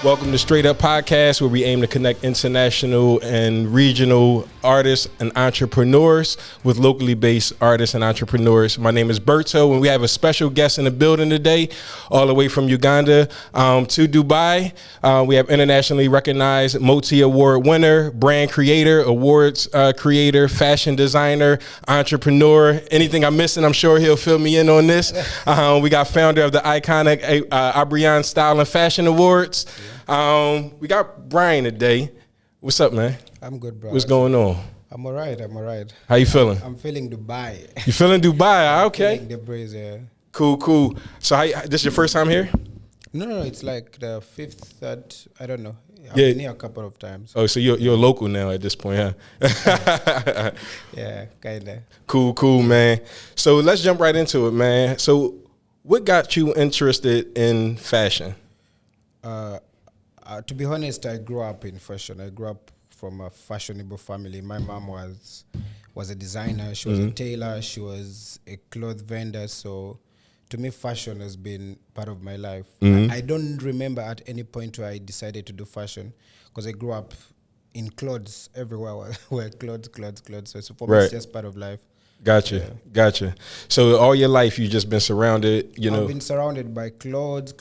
Welcome to Str8 Up Podcast, where we aim to connect international and regional artists and entrepreneurs with locally based artists and entrepreneurs. My name is Berto, and we have a special guest in the building today, all the way from Uganda to Dubai. We have internationally recognized multi-award winner, brand creator, awards creator, fashion designer, entrepreneur. Anything I'm missing, I'm sure he'll fill me in on this. We got founder of the iconic Abryanz Style and Fashion Awards. We got Brian today. What's up, man? I'm good, bro. What's going on? I'm all right. How you feeling? I'm feeling Dubai. You feeling Dubai? Okay. Feeling the breeze, yeah. Cool. So this your first time here? No, it's like the fifth, third, I don't know. I've Yeah. been here a couple of times. Oh, so you're local now at this point, huh? Yeah, kind of. Cool, man. So let's jump right into it, man. So what got you interested in fashion? To be honest, I grew up in fashion. I grew up from a fashionable family. My mom was a designer. She was a tailor. She was a cloth vendor. So to me, fashion has been part of my life. I don't remember at any point where I decided to do fashion because I grew up in clothes everywhere. Were clothes. So for me, it's just part of life. Gotcha. So all your life you just been surrounded, I've been surrounded by clothes,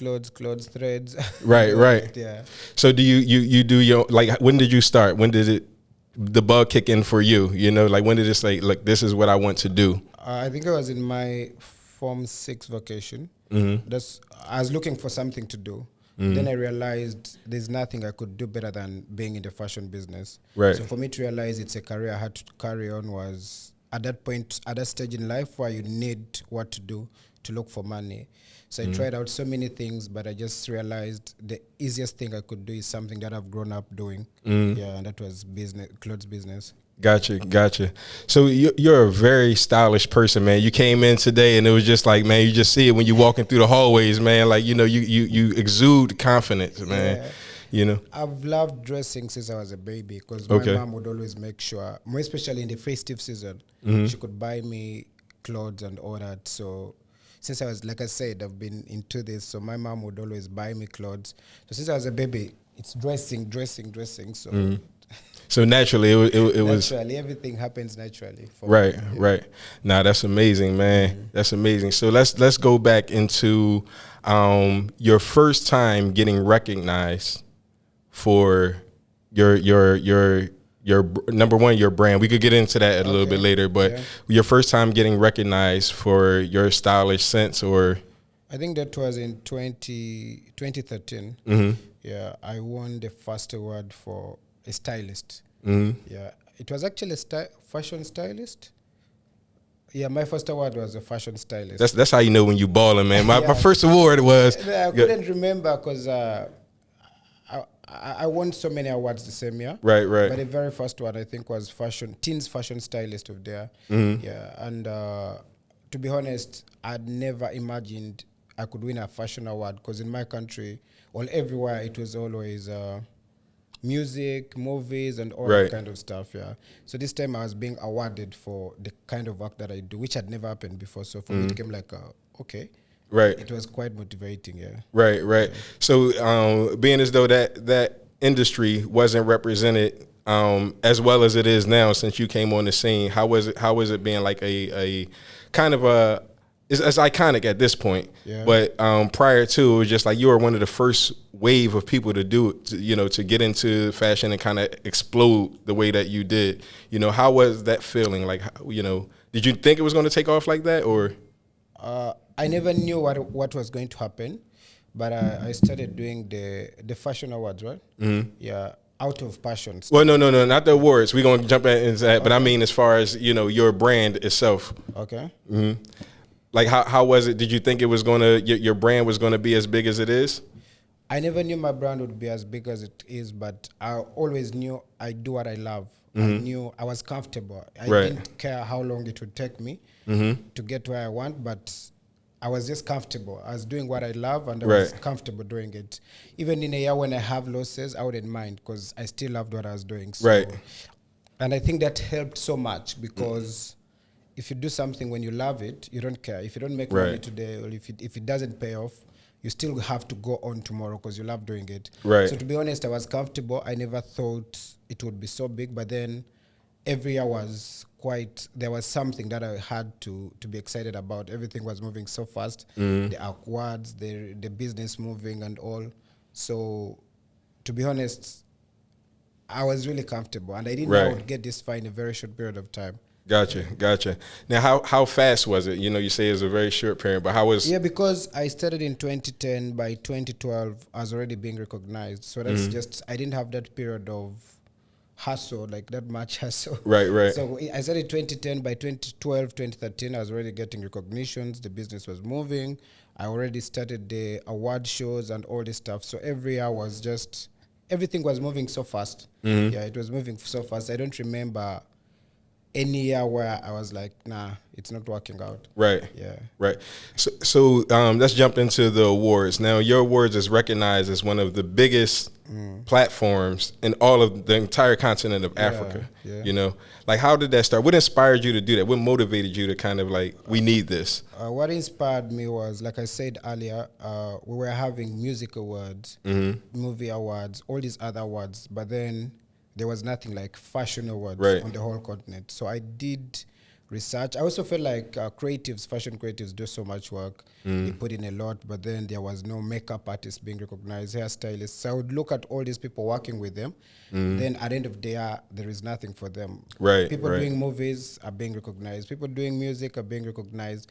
threads. Right. Yeah. So do you do your, like, when did you start? When did the bug kick in for you? Like when did it say, like, this is what I want to do? I think I was in my Form 6 vacation. I was looking for something to do. Then I realized there's nothing I could do better than being in the fashion business. Right. So for me to realize it's a career I had to carry on was at that point, at that stage in life where you need what to do to look for money. So I tried out so many things, but I just realized the easiest thing I could do is something that I've grown up doing. Yeah, and that was business, clothes business. Gotcha. So you're a very stylish person, man. You came in today and it was just like, man, you just see it when you're walking through the hallways, man. Like, you exude confidence, man. Yeah. I've loved dressing since I was a baby because my mom would always make sure, more especially in the festive season, she could buy me clothes and all that. So since I was, like I said, I've been into this, so my mom would always buy me clothes. So since I was a baby, it's dressing. So so naturally, it was naturally, everything happens naturally. For right. me. Right. Nah, that's amazing, man. That's amazing. So let's go back into your first time getting recognized for your number one, your brand. We could get into that a little bit later, but your first time getting recognized for your stylish sense, or I think that was in 2013. Yeah, I won the first award for a stylist. Yeah, it was actually a fashion stylist. Yeah, my first award was a fashion stylist. That's how you know when you balling, man. My first award was. I couldn't remember because I won so many awards the same year. Right. But the very first one I think was teens fashion stylist of the year. Yeah, and to be honest, I'd never imagined I could win a fashion award because in my country, everywhere it was always music, movies, and all that kind of stuff. Yeah. So this time I was being awarded for the kind of work that I do, which had never happened before. So for me, it came like, okay. Right. It was quite motivating, yeah. Right. So being as though that industry wasn't represented as well as it is now since you came on the scene, how was it being like a kind of it's iconic at this point, but prior to, it was just like you were one of the first wave of people to do it, to get into fashion and kind of explode the way that you did. How was that feeling? Like, did you think it was going to take off like that, or? I never knew what was going to happen, but I started doing the fashion awards, right? Yeah, out of passion. Well, no, not the awards. We're going to jump into that, but I mean as far as, your brand itself. Okay. Like, how was it? Did you think it was going to, your brand was going to be as big as it is? I never knew my brand would be as big as it is, but I always knew I do what I love. I knew I was comfortable. I didn't care how long it would take me to get where I want, but I was just comfortable. I was doing what I love, and I was comfortable doing it. Even in a year when I have losses, I wouldn't mind because I still loved what I was doing. So, and I think that helped so much because if you do something when you love it, you don't care. If you don't make money today, or if it doesn't pay off, you still have to go on tomorrow because you love doing it. Right. So to be honest, I was comfortable. I never thought it would be so big, but then every year was there was something that I had to be excited about. Everything was moving so fast. The awards, the business moving and all. So to be honest, I was really comfortable, and I didn't know I would get this far in a very short period of time. Gotcha. Now, how fast was it? You say it's a very short period, but how was? Yeah, because I started in 2010. By 2012, I was already being recognized. So that's just, I didn't have that period of hustle, like that much hustle. Right. So I started 2010. By 2012, 2013, I was already getting recognitions. The business was moving. I already started the award shows and all this stuff. So every year was just, everything was moving so fast. Yeah, it was moving so fast. I don't remember any year where I was like, nah, it's not working out. Right. Yeah. Right. So let's jump into the awards. Now, your awards is recognized as one of the biggest platforms in all of the entire continent of Africa. Yeah. Like, how did that start? What inspired you to do that? What motivated you to kind of like, we need this? What inspired me was, like I said earlier, we were having music awards, movie awards, all these other awards, but then there was nothing like fashion awards on the whole continent. So I did research. I also felt like fashion creatives do so much work. They put in a lot, but then there was no makeup artists being recognized, hairstylists. So I would look at all these people working with them. Then at the end of the day, there is nothing for them. People doing movies are being recognized. People doing music are being recognized.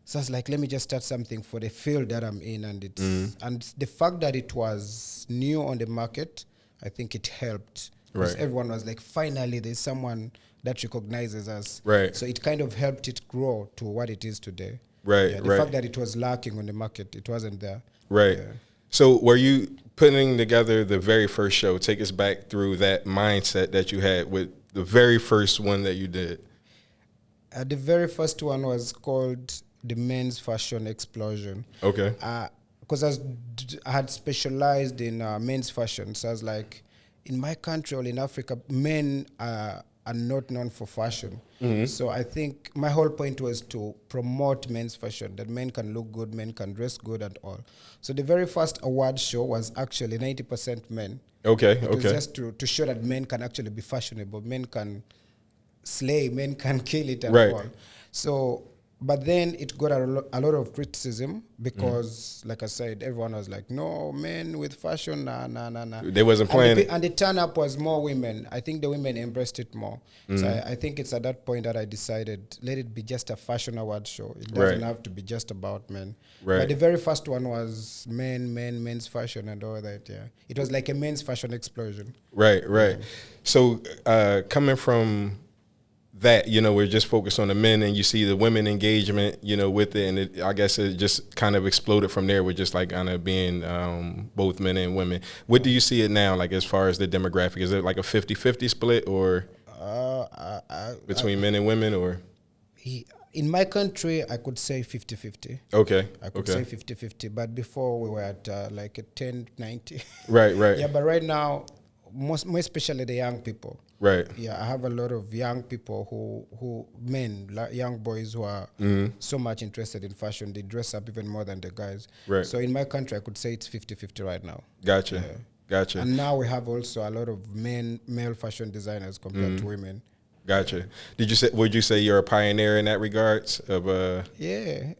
So I was like, let me just start something for the field that I'm in. And and the fact that it was new on the market, I think it helped. Because everyone was like, finally, there's someone that recognizes us. So it kind of helped it grow to what it is today. The fact that it was lacking on the market, it wasn't there. So were you putting together the very first show? Take us back through that mindset that you had with the very first one that you did. The very first one was called the Men's Fashion Explosion. Okay. Because I had specialized in men's fashion. So I was like, in my country or in Africa, men are not known for fashion. So I think my whole point was to promote men's fashion, that men can look good, men can dress good and all. So the very first award show was actually 90% men. It was just to show that men can actually be fashionable, men can slay, men can kill it and all. So, but then it got a lot of criticism because, like I said, everyone was like, no, men with fashion, nah. They wasn't playing. And the turn-up was more women. I think the women embraced it more. So I think it's at that point that I decided, let it be just a fashion award show. It doesn't have to be just about men. But the very first one was men's fashion and all that, It was like a men's fashion explosion. So coming from that, we're just focused on the men, and you see the women engagement, with it, and I guess it just kind of exploded from there with just like kind of being both men and women. What do you see it now, like as far as the demographic? Is it like a 50-50 split or between men and women, or? In my country, I could say 50-50. I could say 50-50, but before we were at like a 10-90. Yeah, but right now, more especially the young people. Yeah, I have a lot of young people young boys who are so much interested in fashion. They dress up even more than the guys. So in my country, I could say it's 50-50 right now. Gotcha. And now we have also a lot of male fashion designers compared to women. Gotcha. Would you say you're a pioneer in that regards of Yeah.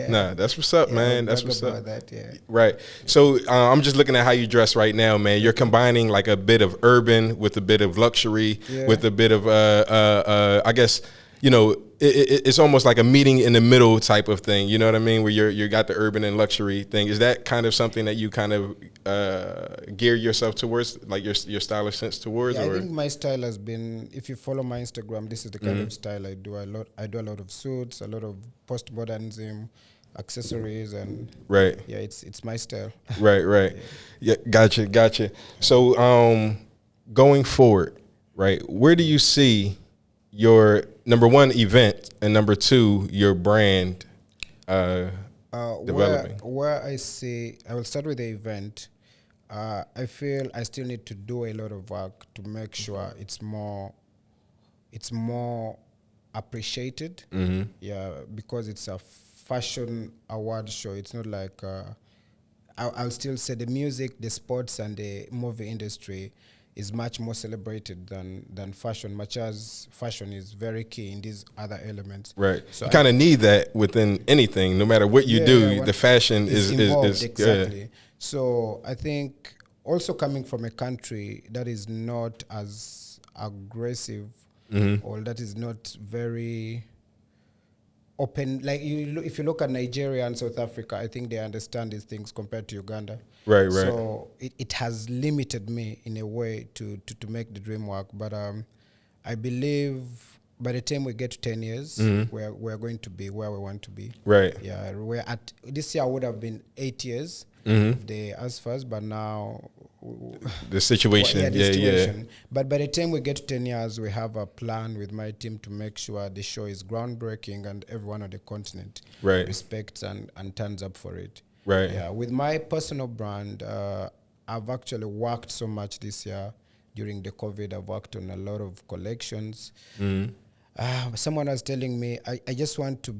Nah, that's what's up, man. That's what's up. That, Right. So I'm just looking at how you dress right now, man. You're combining like a bit of urban with a bit of luxury, with a bit of I guess, it's almost like a meeting in the middle type of thing. You know what I mean? Where you got the urban and luxury thing. Is that kind of something that you kind of gear yourself towards, like your stylish sense towards? Yeah, I think my style has been, if you follow my Instagram, this is the kind of style I do. I do a lot of suits, a lot of postmodernism, accessories, and yeah, it's my style. Yeah, gotcha. So going forward, where do you see your number one event and number two your brand developing? Where I will start with the event. I feel I still need to do a lot of work to make sure it's more appreciated. Yeah, because it's a fashion award show. It's not like I'll still say the music, the sports, and the movie industry is much more celebrated than fashion, much as fashion is very key in these other elements. Right. So you kind of need that within anything, no matter what you do. The fashion is exactly. Yeah. So I think also coming from a country that is not as aggressive or that is not very open, like if you look at Nigeria and South Africa, I think they understand these things compared to Uganda. Right. So it has limited me in a way to make the dream work. But I believe by the time we get to 10 years, we're going to be where we want to be. Right. Yeah. We're at this year would have been 8 years if they asked first, but now the situation. Yeah. But by the time we get to 10 years, we have a plan with my team to make sure the show is groundbreaking and everyone on the continent respects and turns up for it. Right. Yeah. With my personal brand, I've actually worked so much this year. During the COVID, I've worked on a lot of collections. Someone was telling me, I just want to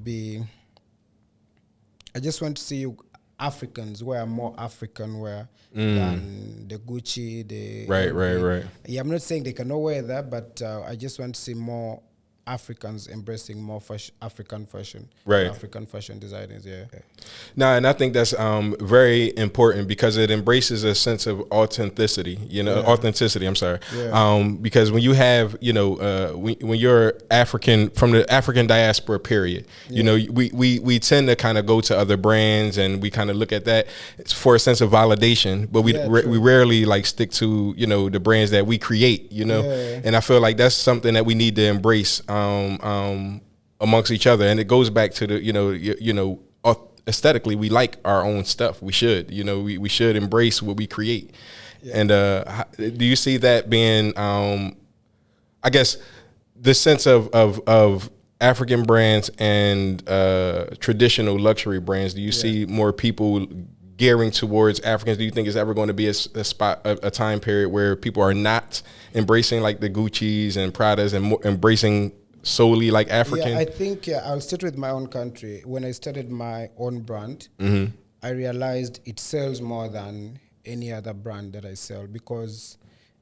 see you Africans wear more African wear than the Gucci, Right. Yeah, I'm not saying they cannot wear that, but I just want to see more Africans embracing more African fashion, African fashion designers. Yeah. No, and I think that's very important because it embraces a sense of authenticity. Authenticity. I'm sorry. Yeah. Because when you have, when you're African from the African diaspora, period. We tend to kind of go to other brands and we kind of look at that for a sense of validation, but we rarely like stick to the brands that we create. And I feel like that's something that we need to embrace. Amongst each other, and it goes back to the aesthetically we like our own stuff. We should we should embrace what we create. And do you see that being I guess the sense of African brands and traditional luxury brands? Do you see more people gearing towards Africans? Do you think it's ever going to be a time period where people are not embracing like the Gucci's and Pradas and more embracing solely like African? Yeah, I think I'll start with my own country. When I started my own brand, I realized it sells more than any other brand that I sell, because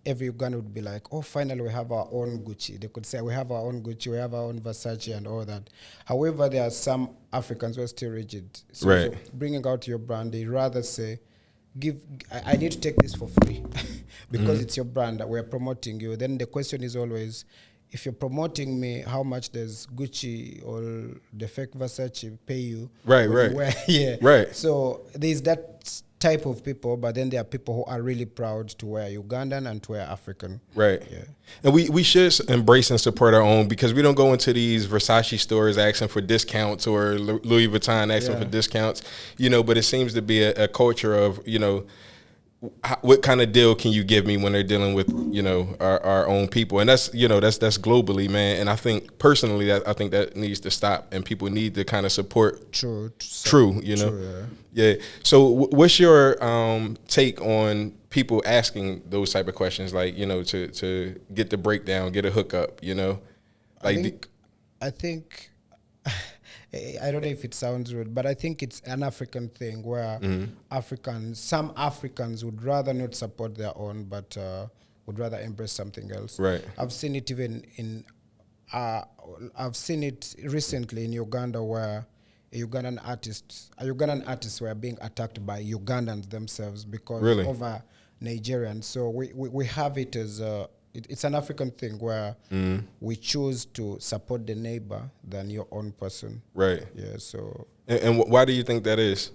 every Ugandan would be like, oh, finally we have our own Gucci. They could say we have our own Gucci, we have our own Versace and all that. However, there are some Africans who are still rigid. So if you're bringing out your brand, they rather say, I need to take this for free because it's your brand that we're promoting you. Then the question is always, if you're promoting me, how much does Gucci or the fake Versace pay you? Right. So there's that type of people, but then there are people who are really proud to wear Ugandan and to wear African. Right. Yeah. And we should embrace and support our own, because we don't go into these Versace stores asking for discounts or Louis Vuitton asking for discounts, but it seems to be a culture of, what kind of deal can you give me when they're dealing with, our own people? And that's globally, man. And I think personally I think that needs to stop, and people need to kind of support true, Yeah. So what's your take on people asking those type of questions, like, to get the breakdown, get a hookup, I think I don't know if it sounds rude, but I think it's an African thing where some Africans would rather not support their own, but would rather embrace something else. Right. I've seen it even I've seen it recently in Uganda, where Ugandan artists were being attacked by Ugandans themselves because of Nigerians. So we have it as it's an African thing where we choose to support the neighbor than your own person. Right. Yeah. So. And why do you think that is?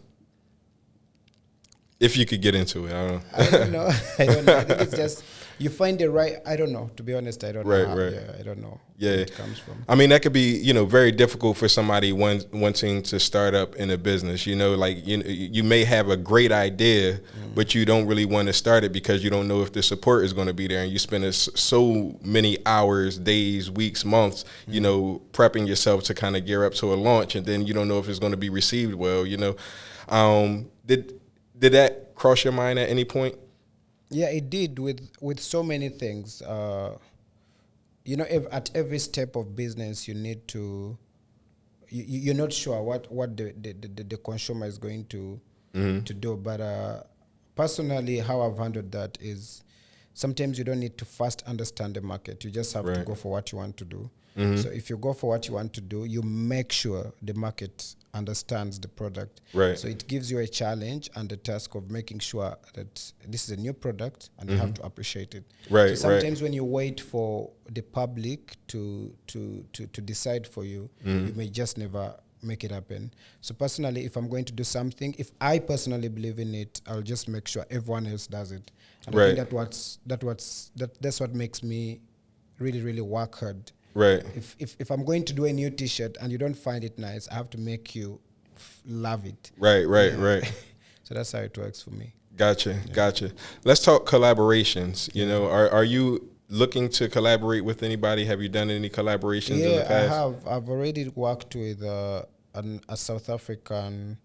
If you could get into it, I don't know. I don't know. I think it's just you find the right. I don't know. To be honest, I don't know. Right. Yeah, I don't know. Yeah. Where it comes from. I mean, that could be very difficult for somebody wanting to start up in a business. You may have a great idea, but you don't really want to start it because you don't know if the support is going to be there, and you spend so many hours, days, weeks, months, prepping yourself to kind of gear up to a launch, and then you don't know if it's going to be received well. Did that cross your mind at any point? Yeah, it did with so many things. At every step of business, you need to you're not sure what the consumer is going to do. But personally, how I've handled that is sometimes you don't need to first understand the market. You just have to go for what you want to do. So if you go for what you want to do, you make sure the market understands the product. So it gives you a challenge and the task of making sure that this is a new product and you have to appreciate it. So sometimes when you wait for the public to decide for you, you may just never make it happen. So personally, if I'm going to do something, if I personally believe in it, I'll just make sure everyone else does it. And I think that's what makes me really, really work hard. If I'm going to do a new T-shirt and you don't find it nice, I have to make you love it. So that's how it works for me. Gotcha. Let's talk collaborations. You know, are you looking to collaborate with anybody? Have you done any collaborations in the past? I have. I've already worked with a South African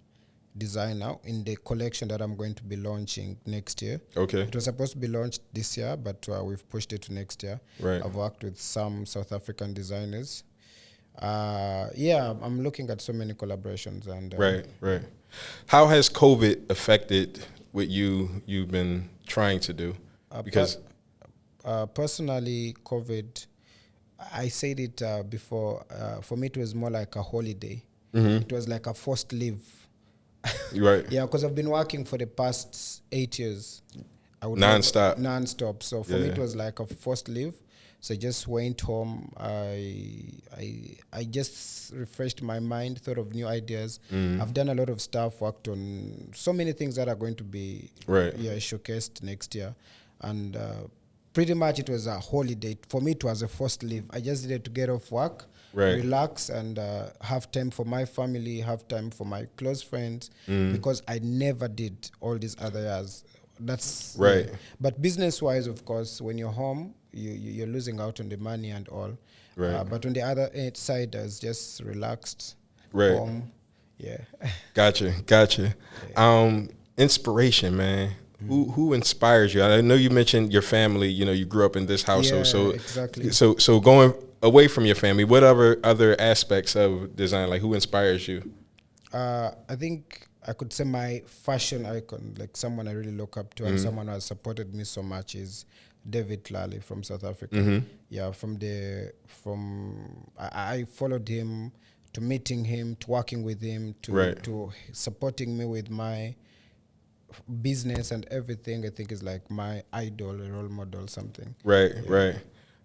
designer in the collection that I'm going to be launching next year. It was supposed to be launched this year, but we've pushed it to next year. I've worked with some South African designers. I'm looking at so many collaborations. And How has COVID affected what you've been trying to do? Because personally, COVID, I said it before, for me it was more like a holiday. It was like a forced leave. Because I've been working for the past 8 years. Non-stop. So for me it was like a forced leave. So I just went home. I just refreshed my mind, thought of new ideas. I've done a lot of stuff, worked on so many things that are going to be showcased next year. And pretty much it was a holiday. For me, it was a forced leave. I just needed to get off work, relax, and have time for my family, have time for my close friends, because I never did all these other years. That's but business-wise, of course, when you're home, you're losing out on the money and all. But on the other side, I was just relaxed, home. Gotcha. Inspiration, man. Who inspires you? I know you mentioned your family. You know, you grew up in this household. Exactly. So going away from your family, what other aspects of design, like who inspires you? I think I could say my fashion icon, like someone I really look up to and someone who has supported me so much, is David Lally from South Africa. I followed him, to meeting him, to working with him, to supporting me with my business and everything. I think is like my idol, a role model, something. Right.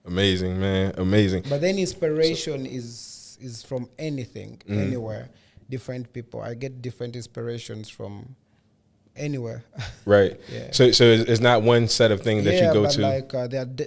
Amazing, man. Amazing. But then inspiration is from anything, anywhere. Different people. I get different inspirations from anywhere. So it's not one set of things that you go to. Like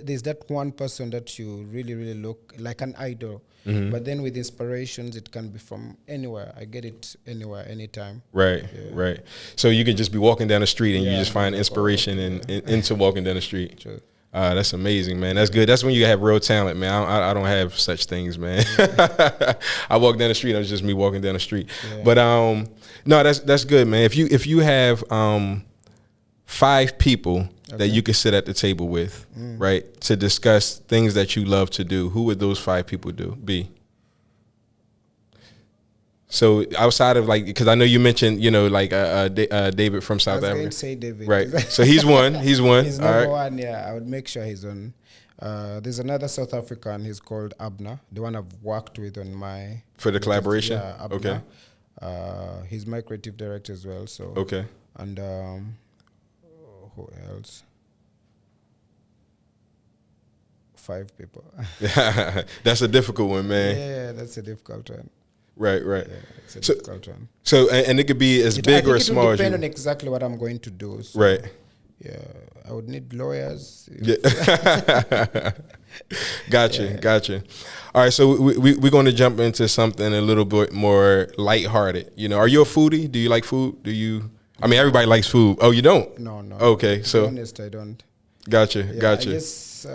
there's that one person that you really, really look like an idol. But then with inspirations, it can be from anywhere. I get it anywhere, anytime. Right. So you can just be walking down the street and you just find inspiration into walking down the street. True. That's amazing, man. That's good. That's when you have real talent, man. I don't have such things, man. I walk down the street, it's just me walking down the street. But no, that's good, man. If you have 5 people that you could sit at the table with, right, to discuss things that you love to do, who would those 5 people be? So outside of, like, because I know you mentioned, you know, like David from South Africa. I was going to say David. Right. So he's one. He's number one, yeah. I would make sure he's on. There's another South African. He's called Abner, the one I've worked with on my... For the collaboration? Yeah, Abner. Okay. He's my creative director as well. So. Okay. And who else? 5 people. That's a difficult one, man. Yeah, that's a difficult one. Right. Yeah, it's a difficult one. So, and it could be as big or as small as you. It depend on exactly what I'm going to do. So, right. Yeah, I would need lawyers. Gotcha. All right, so we're going to jump into something a little bit more lighthearted. You know, are you a foodie? Do you like food? I mean, everybody likes food. Oh, you don't? No. Okay, so. To be honest, I don't. Gotcha. I guess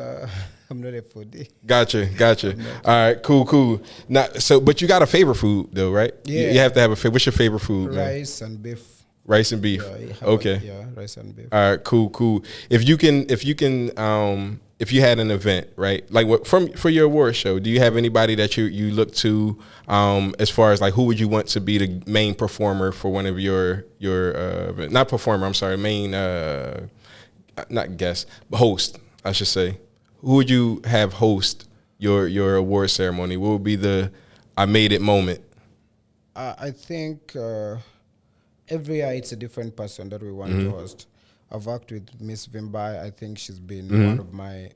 I'm not a foodie. Gotcha. All right, cool. Now, but you got a favorite food though, right? Yeah. You have to have a favorite. What's your favorite food? Rice and beef. Rice and beef. Yeah, okay. Rice and beef. All right, cool. If you can if you had an event, right? Like for your award show, do you have anybody that you look to as far as like who would you want to be the main performer for one of your not performer, I'm sorry, main not guest, but host, I should say. Who would you have host your award ceremony? What would be the I made it moment? I think every year it's a different person that we want to host. I've worked with Miss Vimbai. I think she's been one of my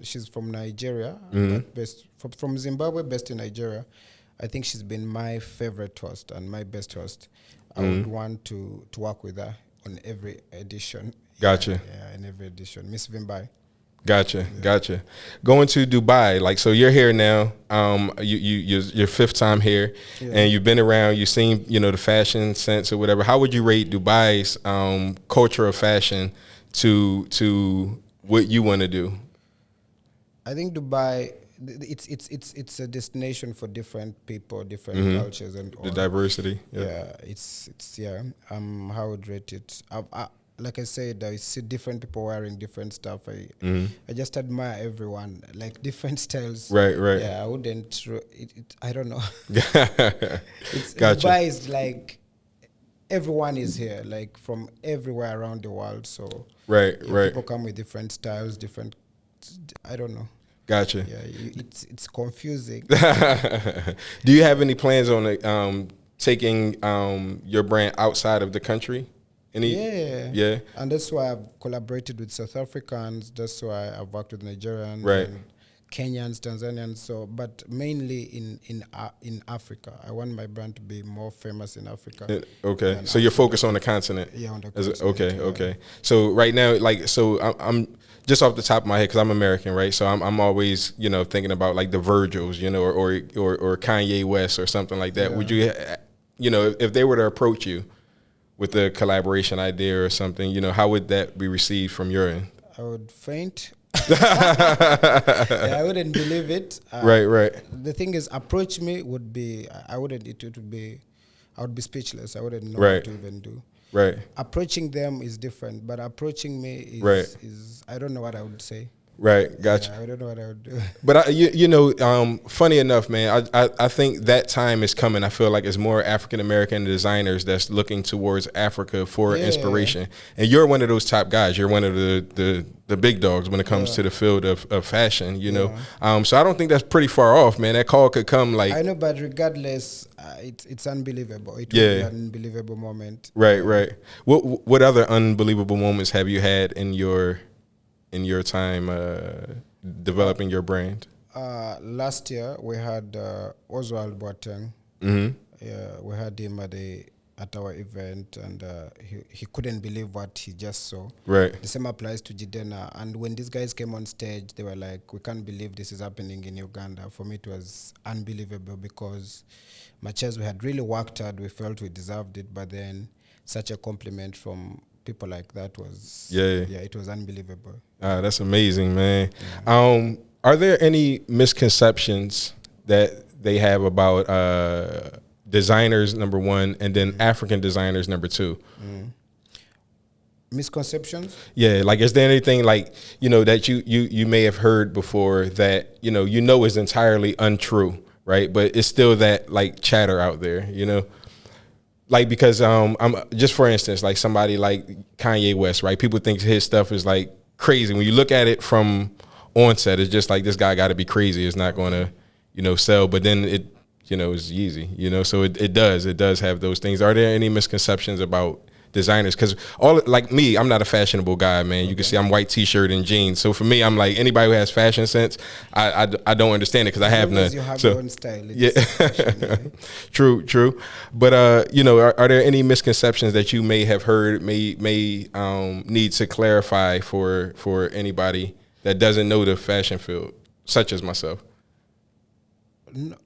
she's from Nigeria, but based from Zimbabwe, based in Nigeria. I think she's been my favorite host and my best host. I would want to work with her on every edition. Gotcha. Yeah, in every edition. Miss Vimbai. Gotcha. Going to Dubai, like, so you're here now. You're your fifth time here, and you've been around. You've seen, the fashion sense or whatever. How would you rate Dubai's culture of fashion to what you want to do? I think Dubai, it's a destination for different people, different cultures, and all. The diversity. Yeah, it's how I would rate it. Like I said, I see different people wearing different stuff. I just admire everyone, like different styles. Right. Yeah, I wouldn't. I don't know. Gotcha. Dubai is like everyone is here, like from everywhere around the world. So right. People come with different styles, different. I don't know. Gotcha. Yeah, it's confusing. Do you have any plans on taking your brand outside of the country? Yeah. And that's why I've collaborated with South Africans. That's why I've worked with Nigerians, and Kenyans, Tanzanians. So, but mainly in Africa. I want my brand to be more famous in Africa. Okay. So you're focused on the continent. Yeah, on the continent. Okay. So right now, I'm just off the top of my head, because I'm American, right? So I'm always, thinking about like the Virgils, or Kanye West or something like that. Yeah. Would you, if they were to approach you with a collaboration idea or something, how would that be received from your end? I would faint. I wouldn't believe it. Right. The thing is, approach me would be, I would be speechless. I wouldn't know what to even do. Right. Approaching them is different, but approaching me is I don't know what I would say. Right, gotcha. Yeah, I don't know what I would do. But funny enough, man, I think that time is coming. I feel like it's more African American designers that's looking towards Africa for inspiration. And you're one of those top guys. You're one of the big dogs when it comes to the field of fashion. So I don't think that's pretty far off, man. That call could come like, I know, but regardless, it's unbelievable. It will be an unbelievable moment. Right. What other unbelievable moments have you had in your time developing your brand? Last year we had Oswald Boateng. Yeah, we had him at our event, and he couldn't believe what he just saw. Right. The same applies to Jidena. And when these guys came on stage, they were like, "We can't believe this is happening in Uganda." For me, it was unbelievable, because much as we had really worked hard, we felt we deserved it, but then such a compliment from people like that was it was unbelievable. That's amazing, man. Are there any misconceptions that they have about designers, number one, and then African designers, number two? Misconceptions? Yeah, like, is there anything like, that you may have heard before that is entirely untrue, right? But it's still that like chatter out there, Like, because I'm just, for instance, like somebody like Kanye West, right? People think his stuff is like crazy. When you look at it from onset, it's just like, this guy got to be crazy. It's not going to, sell. But then it, is Yeezy, so it does have those things. Are there any misconceptions about designers? Because like me, I'm not a fashionable guy, man. You can see I'm white t-shirt and jeans. So for me, I'm like, anybody who has fashion sense, I don't understand it, because I have none. You have your own style. Fashion, True. But are there any misconceptions that you may have heard, may need to clarify for anybody that doesn't know the fashion field, such as myself?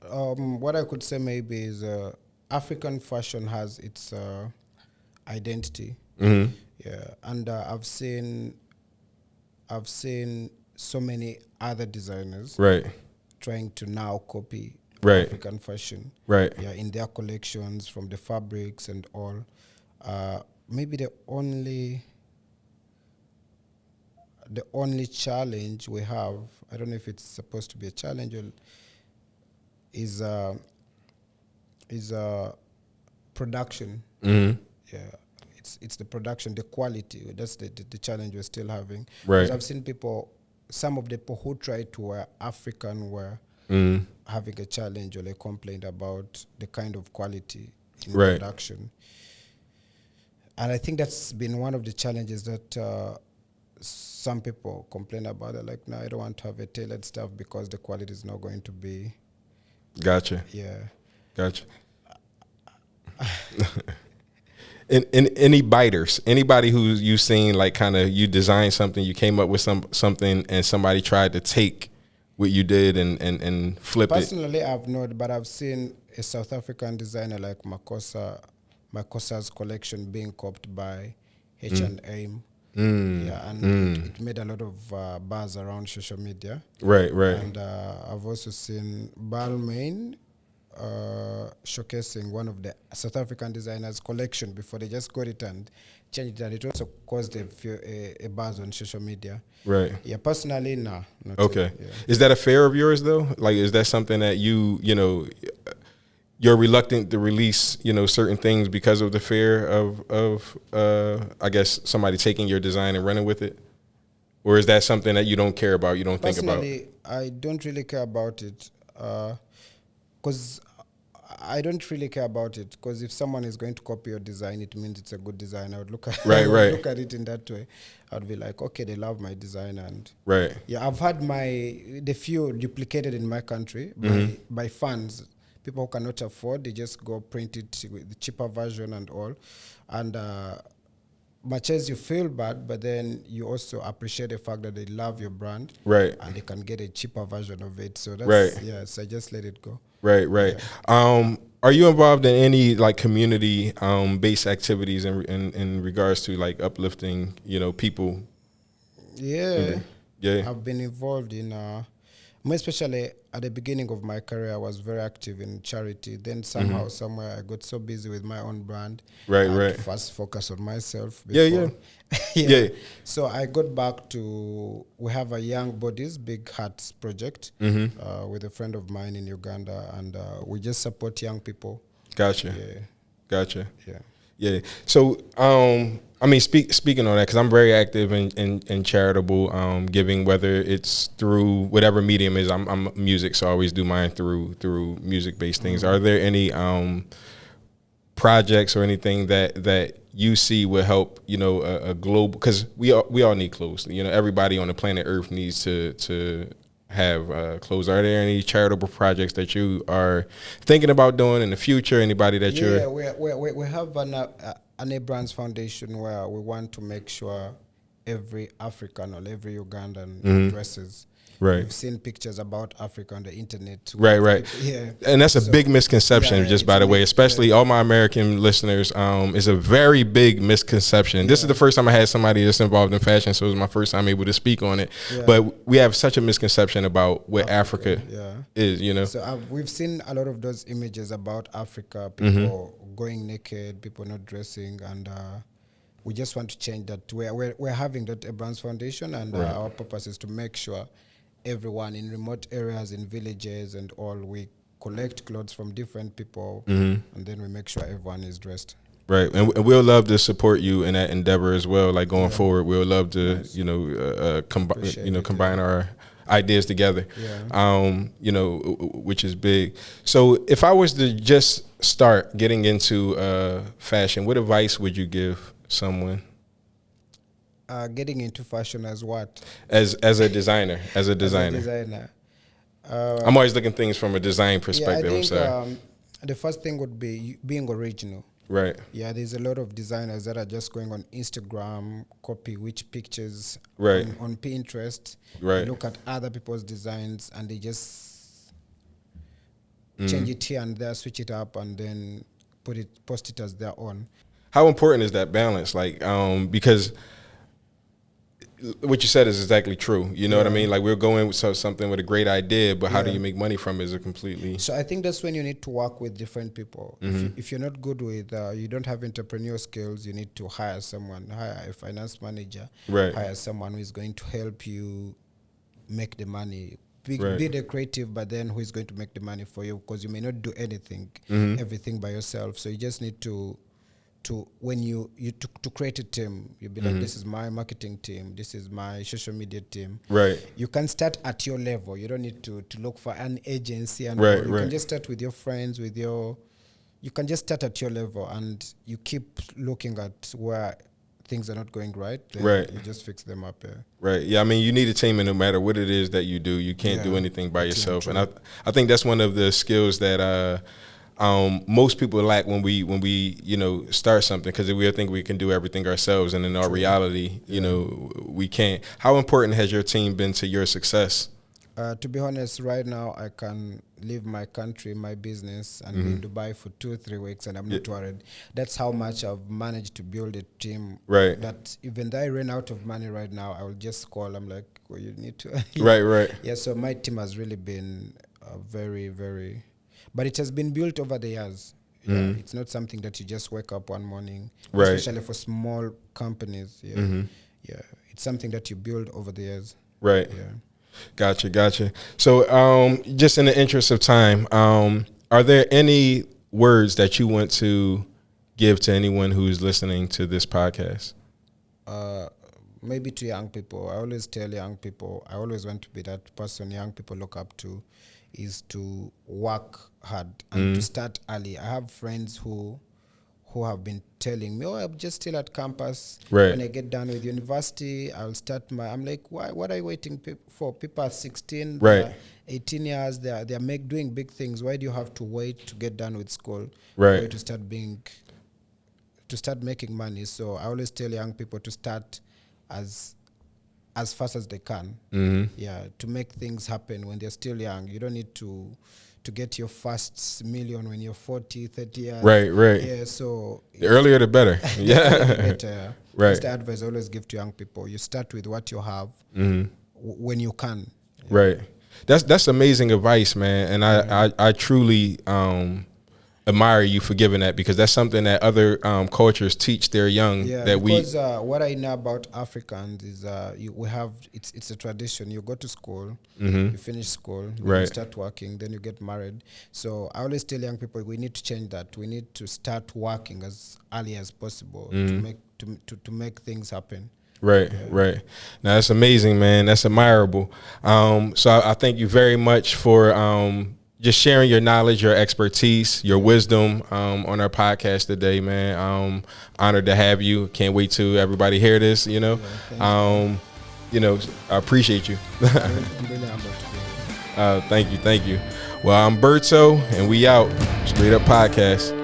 What I could say maybe is African fashion has its identity. Yeah, and I've seen so many other designers trying to now copy African fashion, in their collections, from the fabrics and all. Maybe the only the only challenge we have, I don't know if it's supposed to be a challenge, or is production. Mm-hmm. Yeah, it's the production, the quality. That's the challenge we're still having. Right. Because I've seen some of the people who try to wear African wear having a challenge or a complaint about the kind of quality in production. And I think that's been one of the challenges that some people complain about. They're like, no, I don't want to have a tailored stuff because the quality is not going to be. Gotcha. Yeah. Gotcha. And any biters, anybody who you've seen, like, kind of, you designed something, you came up with something, and somebody tried to take what you did and flip Personally, it? I've not, but I've seen a South African designer like Makosa's collection being copied by H&M. Yeah, and it made a lot of buzz around social media. Right. And I've also seen Balmain showcasing one of the South African designers' collection before they just got it and changed it, and it also caused a buzz on social media. Right. Yeah, personally, no. Okay. Yeah. Is that a fear of yours, though? Like, is that something that you're reluctant to release, certain things because of the fear of I guess, somebody taking your design and running with it? Or is that something that you don't care about, you don't think about? Personally, I don't really care about it. Because I don't really care about it. Because if someone is going to copy your design, it means it's a good design. I would look at look at it in that way. I'd be like, okay, they love my design, and yeah, I've had the few duplicated in my country by fans, people who cannot afford. They just go print it with the cheaper version and all, and much as you feel bad, but then you also appreciate the fact that they love your brand, and they can get a cheaper version of it. So that's so I just let it go. Right. Yeah. Are you involved in any, like, community based activities in regards to, like, uplifting, people? Yeah. I've been involved in more especially at the beginning of my career. I was very active in charity. Then somehow, somewhere, I got so busy with my own brand. I had to first focus on myself. Before. Yeah. So I got back to, we have a Young Bodies Big Hearts project with a friend of mine in Uganda, and we just support young people. Gotcha. Yeah. So, speaking on that, because I'm very active in charitable giving, whether it's through whatever medium is. I'm music, so I always do mine through music-based things. Are there any projects or anything that you see will help, a global? Because we all need clothes. Everybody on the planet Earth needs to have clothes. Are there any charitable projects that you are thinking about doing in the future? Anybody that you're... we have an Abryanz Foundation where we want to make sure every African or every Ugandan dresses. We've seen pictures about Africa on the internet. Right. Yeah. And that's a big misconception, just by the way, especially all my American listeners. It's a very big misconception. This is the first time I had somebody that's involved in fashion, so it was my first time able to speak on it. But we have such a misconception about what Africa is, So we've seen a lot of those images about Africa, people going naked, people not dressing, and we just want to change that. We're having that Abryanz Foundation, and our purpose is to make sure everyone in remote areas, in villages and all, we collect clothes from different people, and then we make sure everyone is dressed. Right, and we'll love to support you in that endeavor as well. Like, going forward, we'll love to, combine our ideas together. Which is big. So, if I was to just start getting into fashion, what advice would you give someone? Getting into fashion as what? As a designer. I'm always looking things from a design perspective. I think the first thing would be being original. Right. Yeah, there's a lot of designers that are just going on Instagram, copy which pictures on Pinterest, look at other people's designs, and they just change it here and there, switch it up, and then post it as their own. How important is that balance? Like, because what you said is exactly true. You know what I mean? Like we're going with something with a great idea, but how do you make money from it is a completely. So I think that's when you need to work with different people. If you're not good with, you don't have entrepreneurial skills, you need to hire someone, hire a finance manager, hire someone who is going to help you make the money. Be the creative, but then who is going to make the money for you? Because you may not do everything by yourself. So you just need to when you create a team, you be like, this is my marketing team, this is my social media team. Right. You can start at your level. You don't need to look for an agency, and you can just start with your friends, you can just start at your level, and you keep looking at where things are not going right. Then you just fix them up. Right. Yeah. I mean, you need a team, and no matter what it is that you do, you can't do anything by yourself. And I think that's one of the skills that most people lack when we start something, because we think we can do everything ourselves, and in our reality, we can't. How important has your team been to your success? To be honest, right now I can leave my country, my business, and be in Dubai for 2-3 weeks, and I'm not worried. That's how much I've managed to build a team. Right. That even though I ran out of money right now, I will just call. I'm like, well, you need to. Right. Yeah. So my team has really been very, very. But it has been built over the years. Yeah, it's not something that you just wake up one morning, especially for small companies. Yeah, it's something that you build over the years. Right. Yeah. Gotcha. So, just in the interest of time, are there any words that you want to give to anyone who's listening to this podcast? Maybe to young people. I always tell young people, I always want to be that person young people look up to, is to work hard and to start early. I have friends who have been telling me, I'm just still at campus. Right. When I get done with university, I'll start I'm like, what are you waiting for? People are 16, 18 years, they're doing big things. Why do you have to wait to get done with school for you to start making money? So I always tell young people to start as fast as they can. To make things happen when they're still young. You don't need to get your first million when you're 40, 30 years. Right. Yeah, so the earlier the better. Better. That's the advice I always give to young people. You start with what you have when you can. Right. That's amazing advice, man. And I truly admire you for giving that, because that's something that other cultures teach their young. Because what I know about Africans is it's a tradition. You go to school, you finish school, you start working, then you get married. So I always tell young people, we need to change that. We need to start working as early as possible to make things happen. Right. Now that's amazing, man. That's admirable. So I thank you very much for just sharing your knowledge, your expertise, your wisdom on our podcast today, man. Honored to have you. Can't wait to everybody hear this, I appreciate you. I'm really humbled to be here. Thank you. Well, I'm Berto, and we out. Str8 Up Podcast.